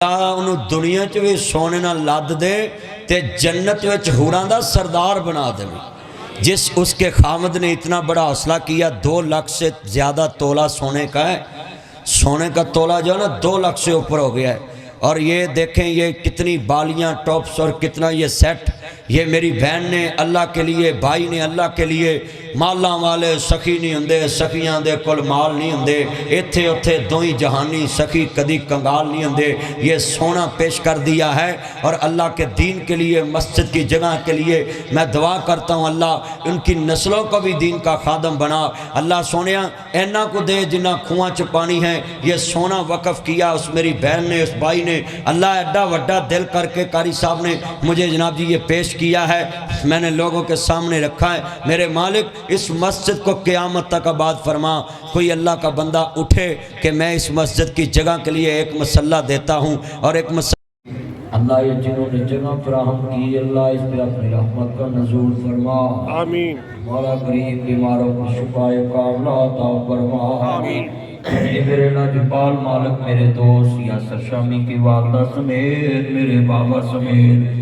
انہوں دنیا چ بھی سونے نہ لد دے تے جنت وچ حوراں دا سردار بنا دے. جس اس کے خامد نے اتنا بڑا حوصلہ کیا 2 لاکھ سے زیادہ تولہ سونے کا ہے. سونے کا تولہ جو ہے نا 2 لاکھ سے اوپر ہو گیا ہے. اور یہ دیکھیں یہ کتنی بالیاں ٹاپس اور کتنا یہ سیٹ. یہ میری بہن نے اللہ کے لیے، بھائی نے اللہ کے لیے، مالاں والے سخی نہیں ہندے، سخیاں دے کل مال نہیں ہندے، ایتھے اتھے دوئی جہانی سخی کدی کنگال نہیں ہندے. یہ سونا پیش کر دیا ہے اور اللہ کے دین کے لیے، مسجد کی جگہ کے لیے میں دعا کرتا ہوں اللہ ان کی نسلوں کو بھی دین کا خادم بنا. اللہ سونیا اینا کو دے جنہ کنواں چ پانی ہے. یہ سونا وقف کیا اس میری بہن نے، اس بھائی نے. اللہ ایڈا وڈا دل کر کے قاری صاحب نے مجھے جناب جی یہ پیش کیا ہے. میں نے لوگوں کے سامنے رکھا ہے. میرے مالک اس مسجد کو قیامت تک آباد فرما. کوئی اللہ کا بندہ اٹھے کہ میں اس مسجد کی جگہ کے لیے ایک مسلح دیتا ہوں اور ایک اللہ یہ جنہوں نے جگہ فراہم کی اللہ اس پہ اپنی رحمت کا نزول فرما. آمین. مولا کریم بیماروں کو شفائے کاملہ عطا فرما. آمین. اے میرے لاجپال مالک، میرے دوست یاسر شامی کی والدہ سمیت، میرے بابا سمیت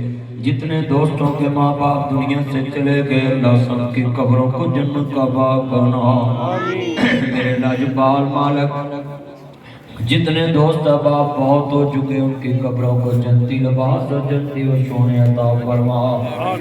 جتنے دوستوں کے ماں باپ دنیا سے چلے گئے، اللہ سب کی قبروں کو جنت کا باغ بنا. میرے لاجپال مالک جتنے دوست احباب بہت ہو چکے ان کی قبروں کو جنتی لباس اور جنتی و شونے عطا فرما.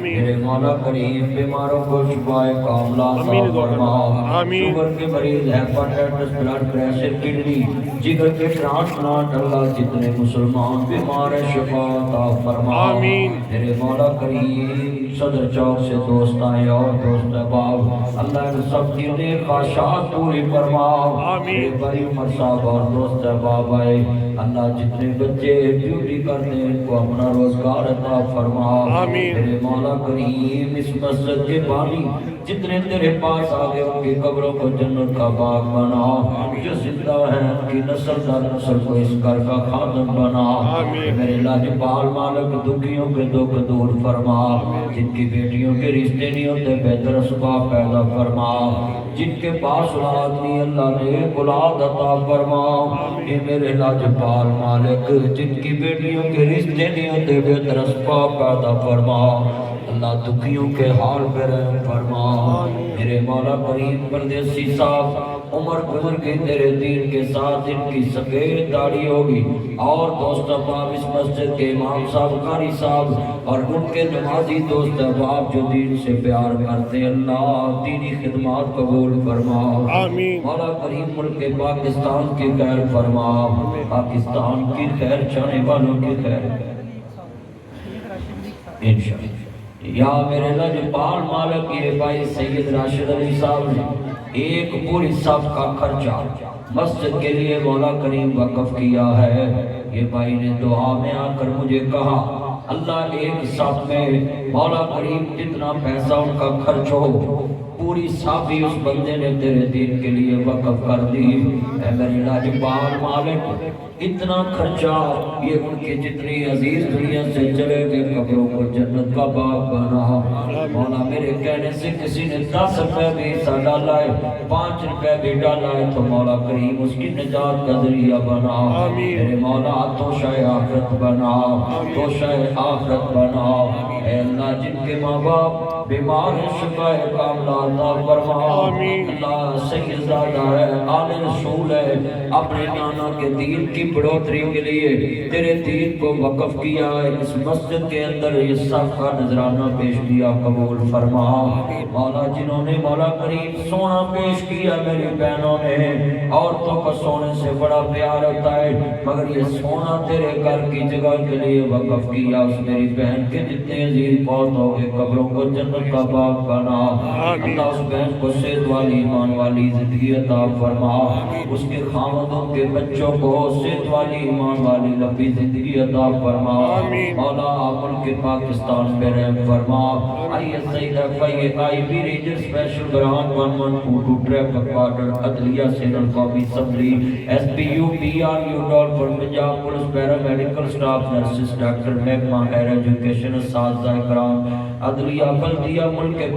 میرے مولا کریم بیماروں کو شفائے کاملہ عطا فرما. شوگر کے مریض، ہیپاٹائٹس، بلڈ پریشر، کڈنی، جگر کے ٹرانسپلانٹ، اللہ جتنے مسلمان بیمار ہیں شفا عطا فرما. میرے مولا کریم صدر چوک سے دوست آئے اور دوست احباب اللہ نے سب کی نیک خواہشات پوری فرما. میرے بھائی عمر صاحب اور دوست احباب آئے اللہ جتنے بچے ڈیوٹی کرتے ہیں ان کو اپنا روزگار عطا فرما. میرے مولا کریم اس مسجد کے بانی جتنے تیرے پاس آگے ان کی قبروں کو جنت کا باغ بنا. جو زندہ ہیں ان کی نسل در نسل کو اس گھر کا خادم بنا. میرے لاجپال مالک دکھیوں کے دکھ دور فرما. جن کی بیٹیوں کے رشتے نہیں ہوتے بہتر اسباب پیدا فرما. جن کے پاس اولاد نہیں اللہ نے ایک اولاد عطا فرما. اے میرے لاجپال مالک جن کی بیٹیوں کے رشتے نہیں ہوتے بہتر اسباب پیدا فرما. اللہ دکھیوں کے حال پہ رحم فرما. میرے مولا کریم پردیسی صاحب عمر گزر کے تیرے دین کے ساتھ ان کی سفید داڑھی ہوگی اور دوست احباب اس مسجد کے امام صاحب قاری صاحب اور ان کے نمازی دوست احباب جو دین سے پیار کرتے اللہ دینی خدمات قبول فرما. مولا کریم ملک پاکستان کی خیر فرما. پاکستان کی خیر چاہنے والوں کی خیر انشاءاللہ. یا میرے لاجپال مالک یہ بھائی سید راشد علی صاحب نے ایک پوری صف کا خرچہ مسجد کے لیے مولا کریم وقف کیا ہے. یہ بھائی نے دعا میں آ کر مجھے کہا اللہ ایک صف میں مولا کریم جتنا پیسہ ان کا خرچ ہو پوری صف ہی اس بندے نے تیرے دین کے لیے وقف کر دی. اے میرے لاجپال مالک اتنا خرچہ یہ ان کے جتنی عزیز دنیا سے چلے گئے قبروں کو جنت کا باغ بنا. مولا میرے کہنے سے کسی نے 10 روپے بھی حصہ ڈالا ہے 5 روپے بھی ڈالا ہے تو مولا کریم اس کی نجات کا ذریعہ بنا. میرے مولا توشہ آخرت بنا، توشہ آخرت بنا. اے اللہ جن کے ماں باپ بیمار ہیں شفا کاملہ عطا فرما. اللہ سید زادہ ہے، آل رسول ہے، اپنے نانا کے دین کی بڑھوتری کے لیے تیرے دین کو وقف کیا ہے. اس مسجد کے اندر یہ صف کا نذرانہ پیش کیا قبول فرما. مولا جنہوں نے مولا کریم سونا پیش کیا میری بہنوں نے، عورتوں کو سونے سے بڑا پیار ہوتا ہے مگر یہ سونا تیرے گھر کی جگہ کے لیے وقف کیا. اس میری بہن کے جتنے عزیز بہت ہو گئے قبروں کو جنت کا باغ بنا. اللہ اس بہن کو صحت والی ایمان والی زندگی عطا فرما. اس کے خامدوں کے بچوں کو صحت والی ایمان والی لمبی زندگی عطا فرما. مولا ملک پاکستان پہ رحم فرما. آئیے سید FIA region special branch 1122 traffic warden عدلیہ سینٹرل قومی اسمبلی SPU PRU dolphin Punjab police para medical staff nurses doctor محکمہ ہائر ایجوکیشن اساتذہ کرام عدلیہ بلدیہ ملک